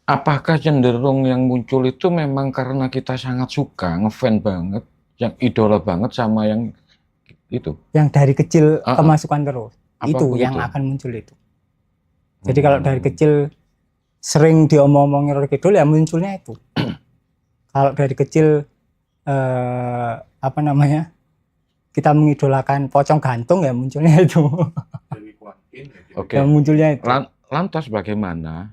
Apakah cenderung yang muncul itu memang karena kita sangat suka, ngefan banget, yang idola banget sama yang itu? Yang dari kecil Heeh. kemasukan terus. Apa Itu yang begitu? akan muncul itu. Jadi kalau dari kecil sering diomong-omongin Roy Kidul ya munculnya itu. Kalau dari kecil apa namanya? Kita mengidolakan pocong gantung ya munculnya itu. Oke. Yang munculnya itu. Lantas bagaimana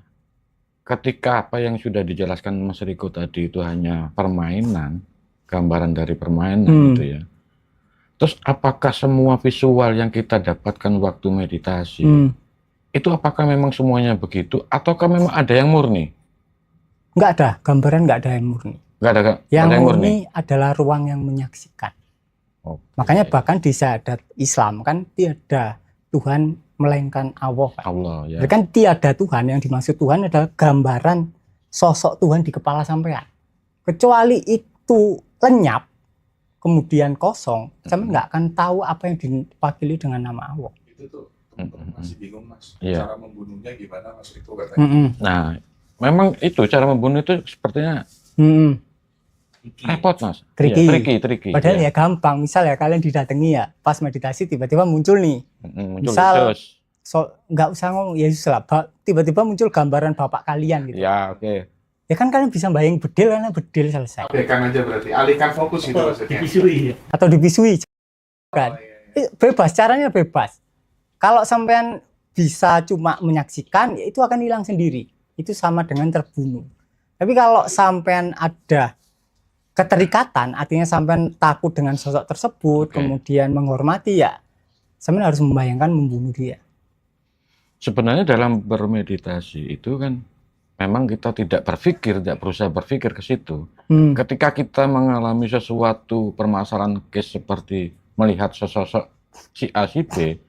ketika apa yang sudah dijelaskan Mas Riko tadi itu hanya permainan, gambaran dari permainan itu ya. Terus apakah semua visual yang kita dapatkan waktu meditasi itu apakah memang semuanya begitu ataukah memang ada yang murni? Enggak ada, gambaran enggak ada yang murni. Enggak ada yang ada murni adalah ruang yang menyaksikan. Makanya bahkan di syahadat Islam kan tiada Tuhan melainkan Allah. Allah ya. Jadi kan tiada Tuhan, yang dimaksud Tuhan adalah gambaran sosok Tuhan di kepala sampean. Kecuali itu lenyap, kemudian kosong, sampean nggak akan tahu apa yang diwakili dengan nama Allah. Itu tuh masih bingung Mas, Iya. cara membunuhnya gimana Mas Riko katanya. Nah, memang itu cara membunuh itu sepertinya repot Mas. Tricky. Padahal ya gampang. Misal ya kalian didatangi ya, pas meditasi tiba-tiba muncul nih. Misal nggak usah ngomong Yesus lah, tiba-tiba muncul gambaran bapak kalian gitu. Ya oke. Ya kan kalian bisa bayang bedil, karena bedil selesai. Abaikan aja berarti, alihkan fokus gitu maksudnya. Dipisui. Atau dipisui kan. Bebas, caranya bebas. Kalau sampean bisa cuma menyaksikan, ya itu akan hilang sendiri. Itu sama dengan terbunuh. Tapi kalau sampean ada keterikatan, artinya sampean takut dengan sosok tersebut, kemudian menghormati, ya sampean harus membayangkan membunuh dia. Sebenarnya dalam bermeditasi itu kan memang kita tidak berusaha berpikir ke situ. Ketika kita mengalami sesuatu permasalahan case seperti melihat sosok si A si B,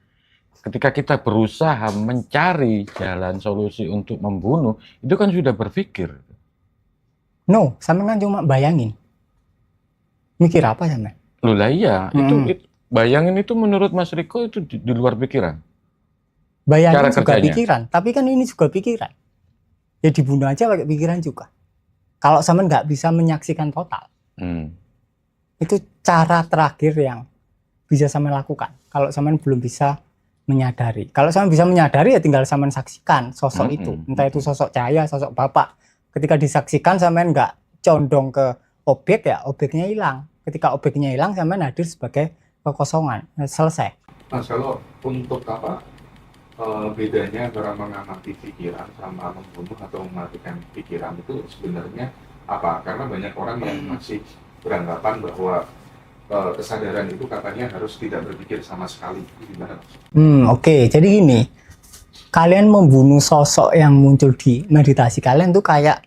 ketika kita berusaha mencari jalan solusi untuk membunuh, itu kan sudah berpikir. No, sampean kan cuma bayangin. Mikir apa sampean? Loh lah iya, itu bayangin itu menurut Mas Riko itu di luar pikiran. Bayangin cara juga kerjanya. Pikiran, tapi kan ini juga pikiran. Ya dibunuh aja pakai pikiran juga. Kalau sampean nggak bisa menyaksikan total, itu cara terakhir yang bisa sampean lakukan. Kalau sampean belum bisa menyadari, kalau sampean bisa menyadari ya tinggal sampean saksikan sosok itu, entah itu sosok cahaya, sosok bapak. Ketika disaksikan sampean nggak condong ke objek ya objeknya hilang. Ketika objeknya hilang sampean hadir sebagai kekosongan. Selesai. Mas, kalau untuk apa bedanya antara mengamati pikiran sama membunuh atau mematikan pikiran itu sebenarnya apa? Karena banyak orang yang masih beranggapan bahwa kesadaran itu katanya harus tidak berpikir sama sekali. Gimana? Oke. Jadi gini, kalian membunuh sosok yang muncul di meditasi kalian tuh kayak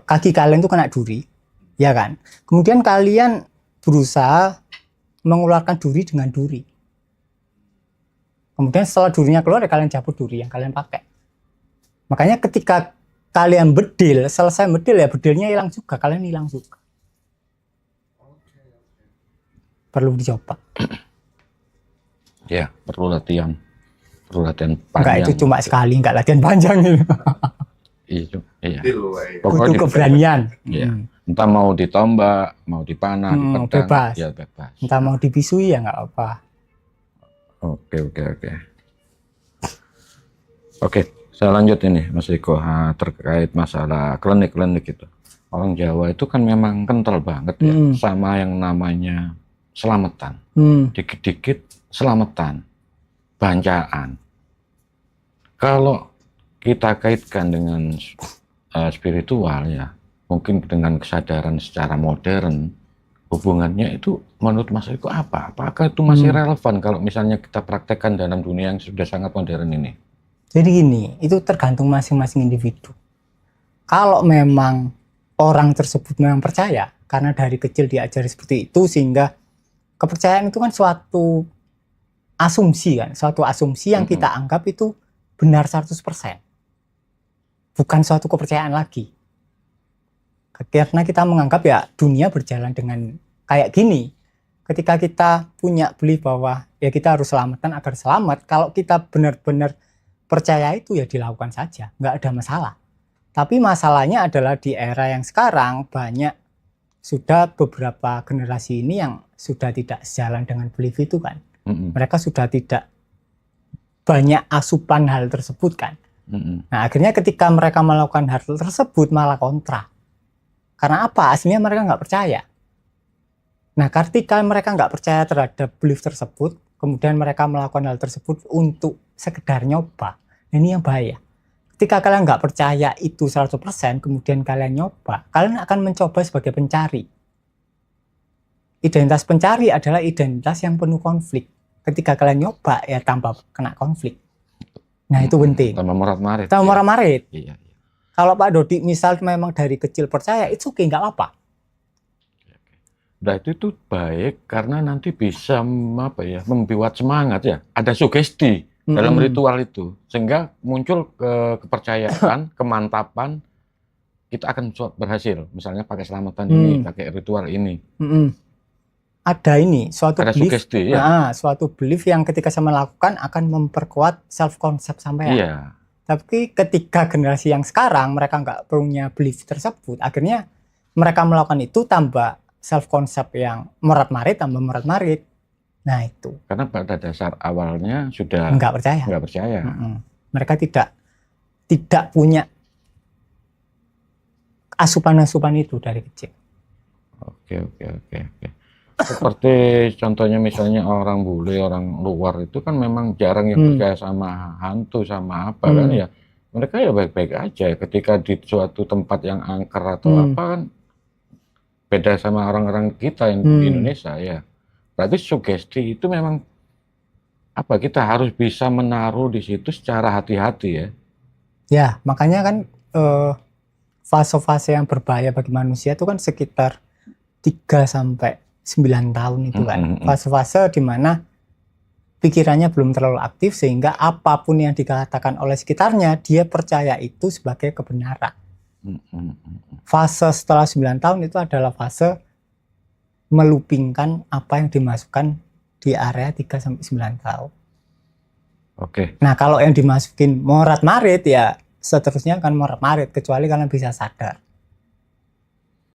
kaki kalian tuh kena duri, ya kan? Kemudian kalian berusaha mengeluarkan duri dengan duri. Kemudian setelah durinya keluar, ya kalian cabut duri yang kalian pakai. Makanya ketika kalian bedil, selesai bedil ya bedilnya hilang juga, kalian hilang juga. Perlu dicoba. Ya, perlu latihan panjang. Enggak, itu cuma sekali, enggak latihan panjang gitu. Iya. Butuh keberanian. Iya. Entah mau ditombak, mau dipanah, dipedang, bebas. Ya bebas. Entah mau dipisui ya nggak apa. Oke, saya lanjut ini Mas Riko terkait masalah klinik-klinik itu. Orang Jawa itu kan memang kental banget ya sama yang namanya selamatan. Dikit-dikit selamatan, bancaan. Kalau kita kaitkan dengan spiritual ya, mungkin dengan kesadaran secara modern, hubungannya itu menurut Mas Riko apa? Apakah itu masih relevan kalau misalnya kita praktekkan dalam dunia yang sudah sangat modern ini? Jadi gini, itu tergantung masing-masing individu. Kalau memang orang tersebut memang percaya, karena dari kecil diajari seperti itu, sehingga kepercayaan itu kan suatu asumsi kan, suatu asumsi yang kita anggap itu benar 100%. Bukan suatu kepercayaan lagi. Karena kita menganggap ya dunia berjalan dengan kayak gini. Ketika kita punya belief bahwa ya kita harus selamatan agar selamat, kalau kita benar-benar percaya itu ya dilakukan saja, nggak ada masalah. Tapi masalahnya adalah di era yang sekarang sudah beberapa generasi ini yang sudah tidak sejalan dengan belief itu kan. Mereka sudah tidak banyak asupan hal tersebut kan. Nah akhirnya ketika mereka melakukan hal tersebut malah kontra. Karena apa? Aslinya mereka nggak percaya. Nah ketika mereka nggak percaya terhadap belief tersebut, kemudian mereka melakukan hal tersebut untuk sekedar nyoba. Ini yang bahaya. Ketika kalian nggak percaya itu 100%, kemudian kalian nyoba, kalian akan mencoba sebagai pencari. Identitas pencari adalah identitas yang penuh konflik. Ketika kalian nyoba, ya tambah kena konflik. Nah itu penting. Tambah morat-marit. Tambah morat-marit. Iya. Kalau Pak Dodi misal memang dari kecil percaya, itu oke, nggak apa-apa. Nah itu baik karena nanti bisa membuat semangat ya. Ada sugesti dalam ritual itu, sehingga muncul kepercayaan, kemantapan, kita akan berhasil. Misalnya pakai selamatan ini, pakai ritual ini. Ada suatu ada belief, sugesti, ya. Suatu belief yang ketika saya melakukan akan memperkuat self concept sampai Iya. Tapi ketika generasi yang sekarang mereka nggak punya belief tersebut, akhirnya mereka melakukan itu tambah self concept yang morat-marit, tambah morat-marit. Nah itu. Karena pada dasar awalnya sudah nggak percaya. Mereka tidak punya asupan-asupan itu dari kecil. Oke. Seperti contohnya misalnya orang bule, orang luar itu kan memang jarang yang percaya sama hantu, sama apa kan ya. Mereka ya baik-baik aja ketika di suatu tempat yang angker atau apa kan. Beda sama orang-orang kita yang di Indonesia ya. Berarti sugesti itu memang kita harus bisa menaruh di situ secara hati-hati ya. Ya, makanya kan fase-fase yang berbahaya bagi manusia itu kan sekitar 3 sampai 9 tahun itu kan. Fase-fase di mana pikirannya belum terlalu aktif sehingga apapun yang dikatakan oleh sekitarnya dia percaya itu sebagai kebenaran. Fase setelah 9 tahun itu adalah fase melupingkan apa yang dimasukkan di area 3-9 tahun. Oke. Nah kalau yang dimasukin morat-marit ya seterusnya akan morat-marit kecuali kalian bisa sadar.